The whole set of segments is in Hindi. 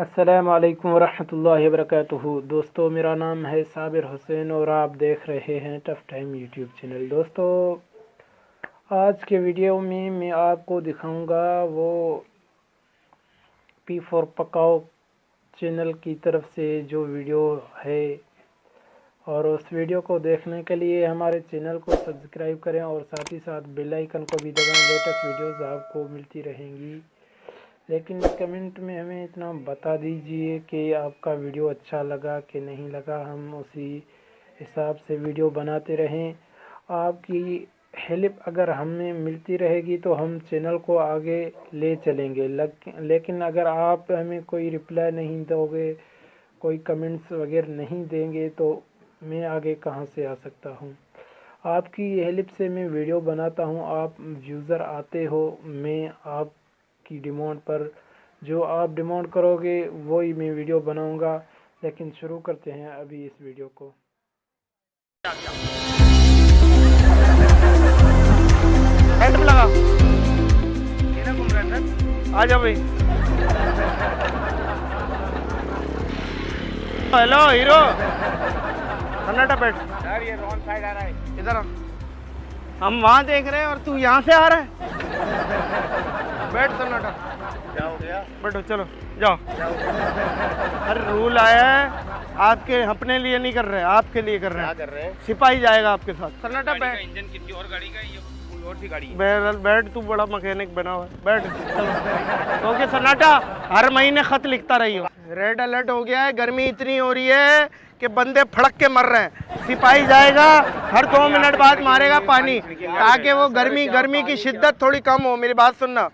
अस्सलामु अलैकुम वरहमतुल्लाहि वबरकातुहू। दोस्तों, मेरा नाम है साबिर हुसैन और आप देख रहे हैं टफ टाइम यूट्यूब चैनल। दोस्तों, आज के वीडियो में मैं आपको दिखाऊंगा वो P4 पकाओ चैनल की तरफ से जो वीडियो है, और उस वीडियो को देखने के लिए हमारे चैनल को सब्सक्राइब करें और साथ ही साथ बेल आइकन को भी दबाएं। लेटेस्ट वीडियोस आपको मिलती रहेंगी। लेकिन कमेंट में हमें इतना बता दीजिए कि आपका वीडियो अच्छा लगा कि नहीं लगा, हम उसी हिसाब से वीडियो बनाते रहें। आपकी हेल्प अगर हमें मिलती रहेगी तो हम चैनल को आगे ले चलेंगे। लेकिन अगर आप हमें कोई रिप्लाई नहीं दोगे, कोई कमेंट्स वगैरह नहीं देंगे, तो मैं आगे कहां से आ सकता हूं। आपकी हेल्प से मैं वीडियो बनाता हूं, आप व्यूज़र आते हो, मैं आप की डिमांड पर जो आप डिमांड करोगे वही मैं वीडियो बनाऊंगा। लेकिन शुरू करते हैं अभी इस वीडियो को। हेल्प लगा ये घूम रहा है। आ जाओ भाई। हेलो हीरो, सन्नाटा बैठ यार, ये रॉन्ग साइड आ रहा है। इधर हम वहां देख रहे हैं और तू यहाँ से आ रहा है। बैठ सन्नाटा, क्या हो गया? बैठो, चलो जाओ। अरे रूल आया है, आपके अपने लिए नहीं कर रहे, आपके लिए कर रहे हैं। क्या कर रहे हैं? सिपाही जाएगा आपके साथ। सन्नाटा बैठ। इंजन किसी और गाड़ी का, ये कोई और सी गाड़ी है। बहरहाल बैठ, तू बड़ा मैकेनिक बना हुआ है, बैठ चलो। ओके सन्नाटा, हर महीने खत लिखता रही हो। रेड अलर्ट हो गया है, गर्मी इतनी हो रही है कि बंदे फड़क के मर रहे हैं। सिपाही जाएगा, हर 2 मिनट बाद मारेगा पानी, ताकि वो गर्मी की शिद्दत थोड़ी कम हो। मेरी बात सुनना,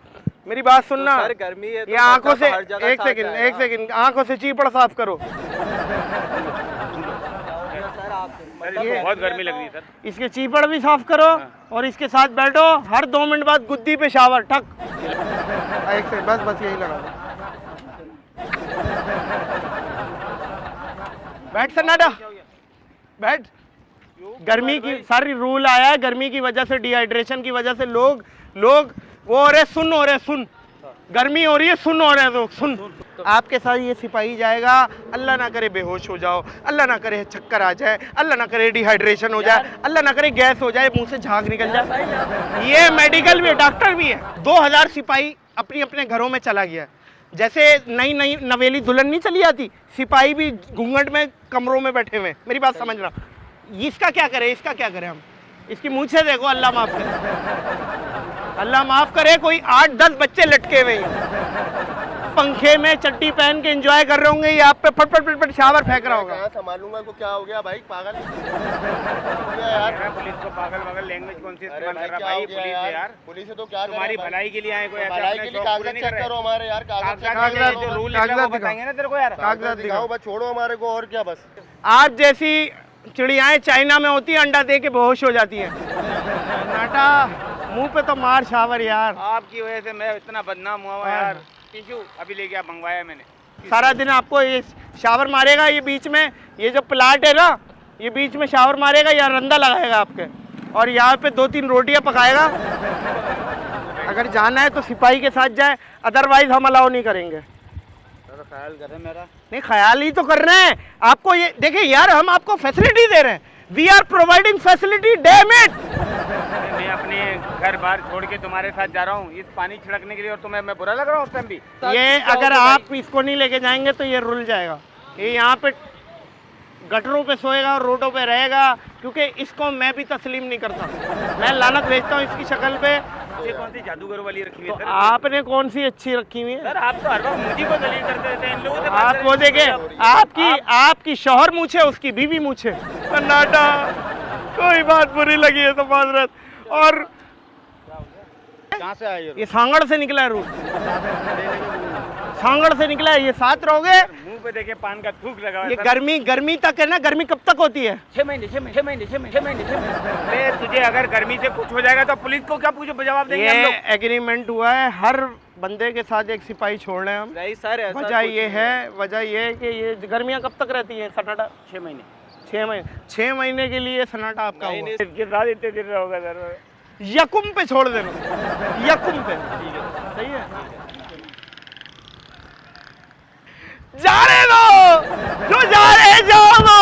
मेरी बात सुनना। सर गर्मी है तो ये आंखों से एक एक सेकंड आंखों से चीपड़ साफ करो। सर बहुत गर्मी लग रही है सर। इसके चीपड़ भी साफ करो और इसके साथ बैठो। हर 2 मिनट बाद गुद्दी पे शावर ठक। एक सेकंड, बस यही लगा दो। बैठ सन्नाटा, बैठ। गर्मी की सारी रूल आया है, गर्मी की वजह से, डिहाइड्रेशन की वजह से लोग वो हो रहे सुन गर्मी हो रही है, सुन हो रहे हैं लोग, सुन। आपके साथ ये सिपाही जाएगा, अल्लाह ना करे बेहोश हो जाओ, अल्लाह ना करे चक्कर आ जाए, अल्लाह ना करे डिहाइड्रेशन हो जाए, अल्लाह ना करे गैस हो जाए, मुंह से झाग निकल जाए। ये मेडिकल भी है, डॉक्टर भी है। 2000 सिपाही अपने घरों में चला गया। जैसे नई नवेली दुल्हन नहीं चली आती, सिपाही भी घूंघट में कमरों में बैठे हुए। मेरी बात समझना। इसका क्या करे, इसका क्या करें हम? इसकी मुँह से देखो, अल्लाह माफ करे, अल्लाह माफ करे। कोई 8-10 बच्चे लटके हुए पंखे में चट्टी पहन के एंजॉय कर रहे होंगे, ये आप पे फट शावर फेंक रहा होगा। कहाँ संभालूंगा इनको? क्या हो गया भाई? पागल हो गया यार। पुलिस को पागल लैंग्वेज कौन सी अरे इस्तेमाल कर रहा भाई? पुलिस है यार, पुलिस है तो क्या तुम्हारी भलाई के लिए आए, कोई भलाई के लिए कागजात चेक करो हमारे यार। कागजात जो रूल बताएंगे ना तेरे को यार। कागजात दिखाओ बस, छोड़ो हमारे को, और क्या बस। आप जैसी चिड़ियाएं चाइना में होती है, अंडा दे के बेहोश हो जाती है। नाटा मुंह पे तो मार शावर यार। आपकी वजह से मैं इतना बदनाम हुआ यार। टिशू अभी लेके मंगवाया मैंने। सारा दिन आपको ये शावर मारेगा, ये बीच में ये जो प्लाट है ना, ये बीच में शावर मारेगा या रंदा लगाएगा आपके, और यहाँ पे 2-3 रोटियां पकाएगा। अगर जाना है तो सिपाही के साथ जाए, अदरवाइज हम अलाउ नहीं करेंगे। ख्याल कर रहे मेरा। नहीं, ख्याल ही तो कर रहे हैं आपको। ये देखिए यार, हम आपको फैसिलिटी दे रहे हैं। We are providing facility, damn it. मैं अपने घर बार छोड़ के तुम्हारे साथ जा रहा हूँ इस पानी छिड़कने के लिए, और तुम्हें मैं बुरा लग रहा हूँ उस टाइम भी? ये अगर आप इसको नहीं लेके जाएंगे तो ये रुल जाएगा। ये यहाँ पे गटरों पे सोएगा और रोडों पे रहेगा, क्योंकि इसको मैं भी तस्लीम नहीं करता। मैं लानत भेजता हूँ इसकी शक्ल पे। ये कौन सी जादूगर वाली रखी हुई है तो सर? आपने कौन सी अच्छी रखी हुई है सर आप तो हर वक्त मुझे को दलील करते रहते हैं इन लोगों से। आप वो देखे, आपकी शौहर मूछे, उसकी बीवी मूछे। सन्नाटा, कोई बात बुरी लगी है तो माजरत। और कहाँ से आए ये सांगड़ से निकला है, रूल सांगड़ से निकला है। ये साथ रहोगे। मुंह पे देखे पान का थूक लगा हुआ है ये सर। गर्मी तक है ना। गर्मी कब तक होती है? 6 महीने। अरे तुझे अगर गर्मी से कुछ हो जाएगा तो पुलिस को क्या पूछो, जवाब देंगे हम ये लोग। एग्रीमेंट हुआ है, हर बंदे के साथ एक सिपाही छोड़ रहे हैं हम। नहीं सर, वजह ये है कि ये गर्मियाँ कब तक रहती हैं सन्नाटा? 6 महीने। 6 महीने के लिए सन्नाटा आपका हुआ। इसके साथ इतने दिन रहोगा सर? यकुम पे छोड़ देना, यकुम पे। सही है। जाने दो, जो जा रहे जाओ दो।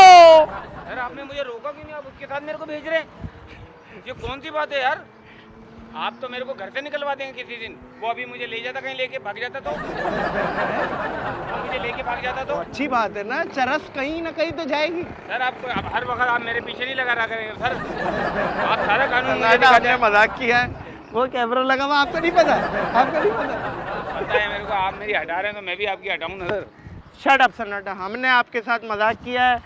सर आपने मुझे रोका क्यों नहीं? आप उसके साथ मेरे को भेज रहे हैं, ये कौन सी बात है यार? आप तो मेरे को घर से निकलवा देंगे किसी दिन। वो अभी मुझे ले जाता, कहीं लेके भाग जाता तो वो मुझे लेके भाग जाता तो। अच्छी बात है ना, चरस कहीं ना कहीं तो जाएगी। सर आप हर वक्त आप मेरे पीछे नहीं लगा रहा करेंगे सर। आप सारा कानून मुझे आपने दिखाते हैं। मजाक किया है, वो कैमरा लगा हुआ, आपको नहीं पता, आपको नहीं पता। पता है मेरे को, आप मेरी हटा रहे हैं तो मैं भी आपकी हटाऊं ना सर। शट अप सन्नाटा, हमने आपके साथ मजाक किया है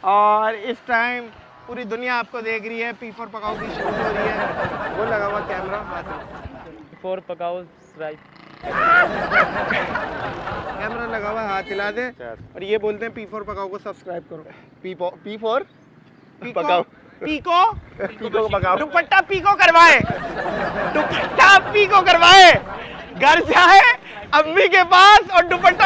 और इस टाइम पूरी दुनिया आपको देख रही है। पी फॉर पकाओ की शूट हो रही है, वो लगा हुआ कैमरा हाथ में। फॉर पकाओ राइट। कैमरा लगा हुआ, हाथ हिला दे और ये बोलते हैं पी फॉर पकाओ को सब्सक्राइब करो। पी फॉर पीको पकाओ। पीको पीको पकाओ। दुपट्टा पीको करवाए, दुपट्टा पीको करवाए, घर जाए अम्मी के पास और दुपट्टा